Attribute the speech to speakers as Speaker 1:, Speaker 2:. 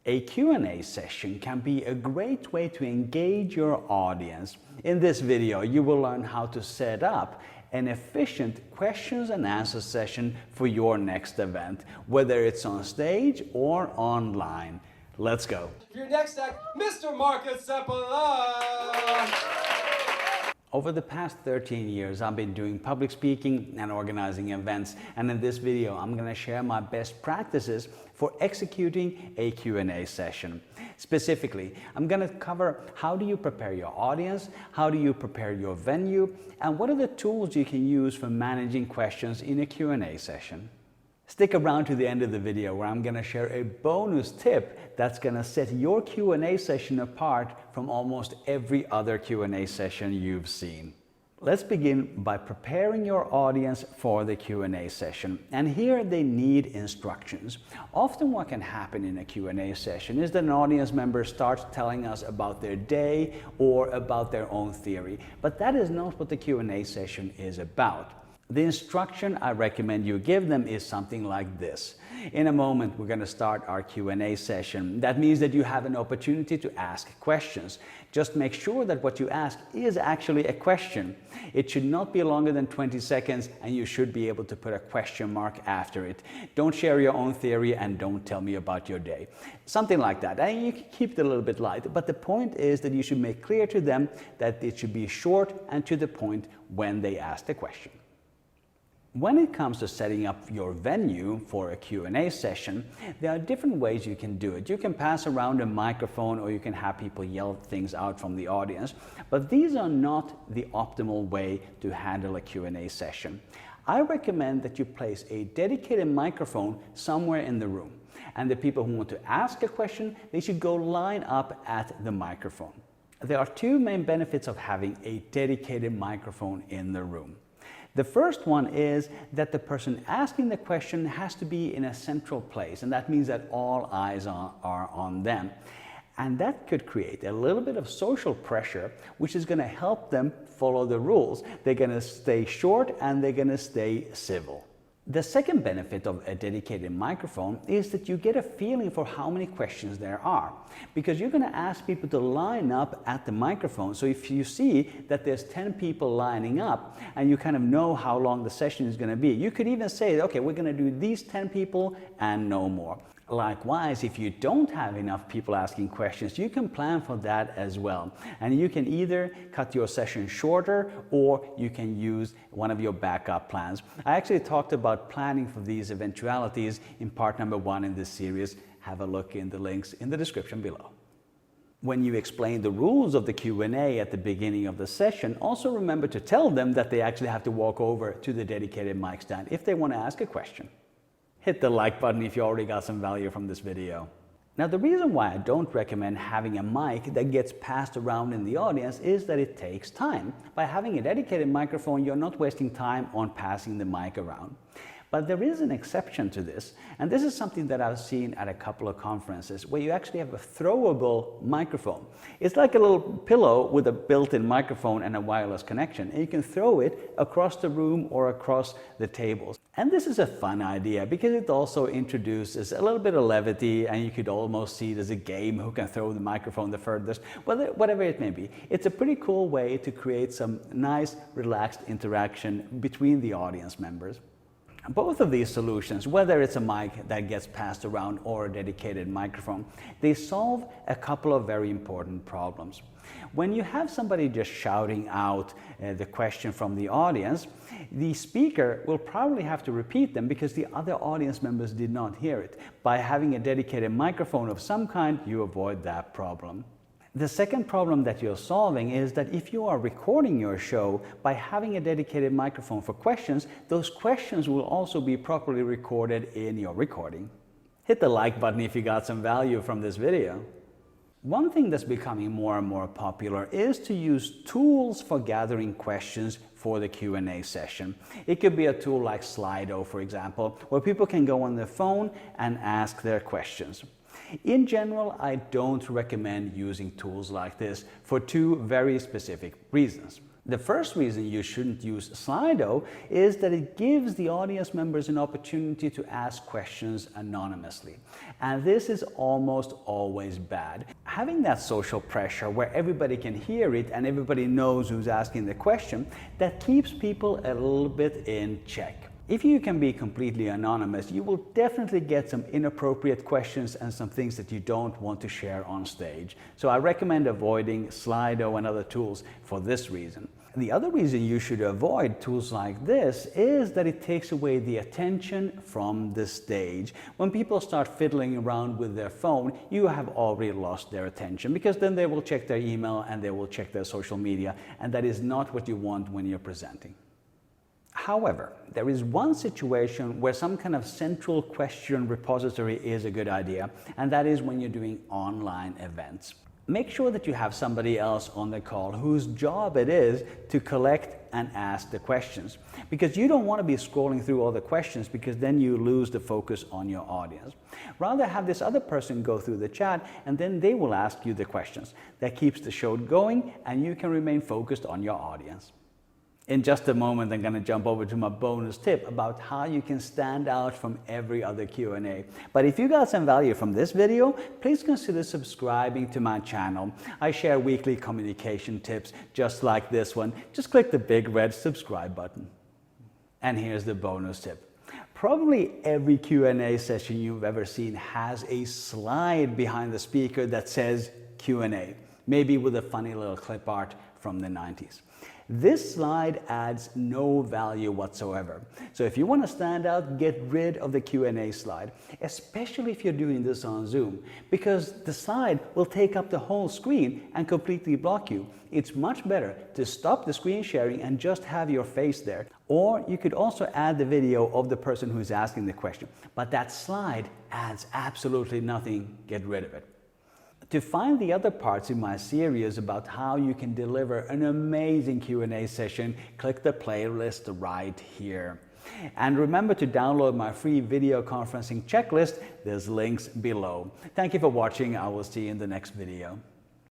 Speaker 1: A Q&A session can be a great way to engage your audience. In this video, you will learn how to set up an efficient questions and answer session for your next event, whether it's on stage or online. Let's go.
Speaker 2: For your next act, Mr. Markus Seppala.
Speaker 1: Over the past 13 years, I've been doing public speaking and organizing events, and in this video, I'm going to share my best practices for executing a Q&A session. Specifically, I'm going to cover how do you prepare your audience, how do you prepare your venue, and what are the tools you can use for managing questions in a Q&A session. Stick around to the end of the video where I'm going to share a bonus tip that's going to set your Q&A session apart from almost every other Q&A session you've seen. Let's begin by preparing your audience for the Q&A session. And here they need instructions. Often what can happen in a Q&A session is that an audience member starts telling us about their day or about their own theory. But that is not what the Q&A session is about. The instruction I recommend you give them is something like this. In a moment, we're going to start our Q&A session. That means that you have an opportunity to ask questions. Just make sure that what you ask is actually a question. It should not be longer than 20 seconds, and you should be able to put a question mark after it. Don't share your own theory and don't tell me about your day. Something like that. And you can keep it a little bit light, but the point is that you should make clear to them that it should be short and to the point when they ask the question. When it comes to setting up your venue for a Q&A session, there are different ways you can do it. You can pass around a microphone or you can have people yell things out from the audience, but these are not the optimal way to handle a Q&A session. I recommend that you place a dedicated microphone somewhere in the room, and the people who want to ask a question, they should go line up at the microphone. There are two main benefits of having a dedicated microphone in the room. The first one is that the person asking the question has to be in a central place, and that means that all eyes are on them. And that could create a little bit of social pressure, which is going to help them follow the rules. They're going to stay short and they're going to stay civil. The second benefit of a dedicated microphone is that you get a feeling for how many questions there are, because you're going to ask people to line up at the microphone. So if you see that there's 10 people lining up and you kind of know how long the session is going to be, you could even say, okay, we're going to do these 10 people and no more. Likewise, if you don't have enough people asking questions, you can plan for that as well. And you can either cut your session shorter or you can use one of your backup plans. I actually talked about planning for these eventualities in part number 1 in this series. Have a look in the links in the description below. When you explain the rules of the Q&A at the beginning of the session, also remember to tell them that they actually have to walk over to the dedicated mic stand if they want to ask a question. Hit the like button if you already got some value from this video. Now, the reason why I don't recommend having a mic that gets passed around in the audience is that it takes time. By having a dedicated microphone, you're not wasting time on passing the mic around. But there is an exception to this, and this is something that I've seen at a couple of conferences where you actually have a throwable microphone. It's like a little pillow with a built-in microphone and a wireless connection, and you can throw it across the room or across the tables. And this is a fun idea because it also introduces a little bit of levity, and you could almost see it as a game who can throw the microphone the furthest, whatever it may be. It's a pretty cool way to create some nice, relaxed interaction between the audience members. Both of these solutions, whether it's a mic that gets passed around or a dedicated microphone, they solve a couple of very important problems. When you have somebody just shouting out the question from the audience, the speaker will probably have to repeat them because the other audience members did not hear it. By having a dedicated microphone of some kind, you avoid that problem. The second problem that you're solving is that if you are recording your show, by having a dedicated microphone for questions, those questions will also be properly recorded in your recording. Hit the like button if you got some value from this video. One thing that's becoming more and more popular is to use tools for gathering questions for the Q&A session. It could be a tool like Slido, for example, where people can go on their phone and ask their questions. In general, I don't recommend using tools like this for two very specific reasons. The first reason you shouldn't use Slido is that it gives the audience members an opportunity to ask questions anonymously. And this is almost always bad. Having that social pressure where everybody can hear it and everybody knows who's asking the question, that keeps people a little bit in check. If you can be completely anonymous, you will definitely get some inappropriate questions and some things that you don't want to share on stage. So I recommend avoiding Slido and other tools for this reason. The other reason you should avoid tools like this is that it takes away the attention from the stage. When people start fiddling around with their phone, you have already lost their attention, because then they will check their email and they will check their social media, and that is not what you want when you're presenting. However, there is one situation where some kind of central question repository is a good idea, and that is when you're doing online events. Make sure that you have somebody else on the call whose job it is to collect and ask the questions, because you don't want to be scrolling through all the questions, because then you lose the focus on your audience. Rather, have this other person go through the chat and then they will ask you the questions. That keeps the show going and you can remain focused on your audience. In just a moment, I'm going to jump over to my bonus tip about how you can stand out from every other Q&A. But if you got some value from this video, please consider subscribing to my channel. I share weekly communication tips just like this one. Just click the big red subscribe button. And here's the bonus tip. Probably every Q&A session you've ever seen has a slide behind the speaker that says Q&A, maybe with a funny little clip art from the 90s. This slide adds no value whatsoever. So if you want to stand out, get rid of the Q&A slide, especially if you're doing this on Zoom, because the slide will take up the whole screen and completely block you. It's much better to stop the screen sharing and just have your face there. Or you could also add the video of the person who's asking the question. But that slide adds absolutely nothing. Get rid of it. To find the other parts in my series about how you can deliver an amazing Q&A session, click the playlist right here. And remember to download my free video conferencing checklist. There's links below. Thank you for watching. I will see you in the next video.